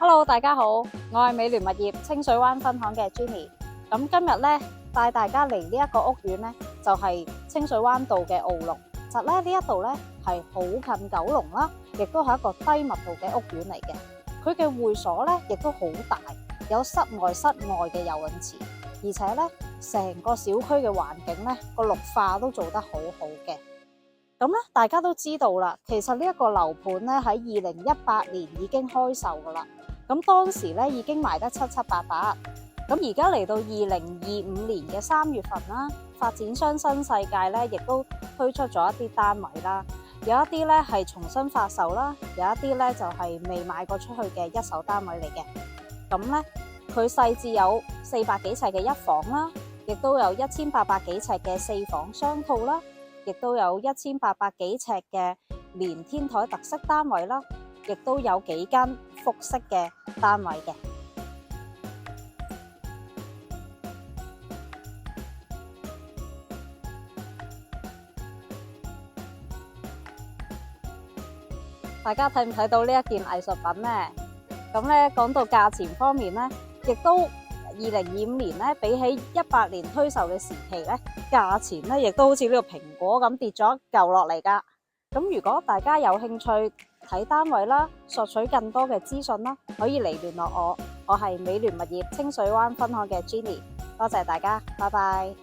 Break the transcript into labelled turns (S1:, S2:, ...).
S1: Hello，大家好，我係美聯物業清水灣分行嘅 Jenny。咁今日咧帶大家嚟呢一個屋苑咧，就係清水灣道嘅傲龍。其實咧呢一度咧係好近九龍啦，亦都係一個低密度嘅屋苑嚟嘅。佢嘅會所咧亦都好大，有室外室外嘅游泳池，而且咧成個小區嘅環境咧個綠化都做得好好嘅。咁咧大家都知道啦，其實呢一個樓盤咧喺2018年已經開售噶啦。咁當時咧已經賣得七七八八，咁而家嚟到2025年嘅3月份啦，發展商新世界咧亦都推出咗一啲單位啦，有一啲咧係重新發售啦，有一啲咧就係未賣過出去嘅一手單位嚟嘅。咁咧佢細至有400幾尺嘅一房啦，亦都有1800幾尺嘅4房雙套啦，亦都有1800幾尺嘅連天台特色單位啦，亦都有幾間複式嘅單位嘅。大家睇唔睇到呢一件藝術品呢？咁咧講到價錢方面咧，亦都2025年咧比起18年推售嘅時期咧，價錢咧亦都好似呢個蘋果咁跌咗一嚿落嚟噶。咁如果大家有興趣睇單位啦，索取更多嘅資訊啦，可以嚟聯絡我。我係美聯物業清水灣分行嘅 Jenny，多謝大家，拜拜。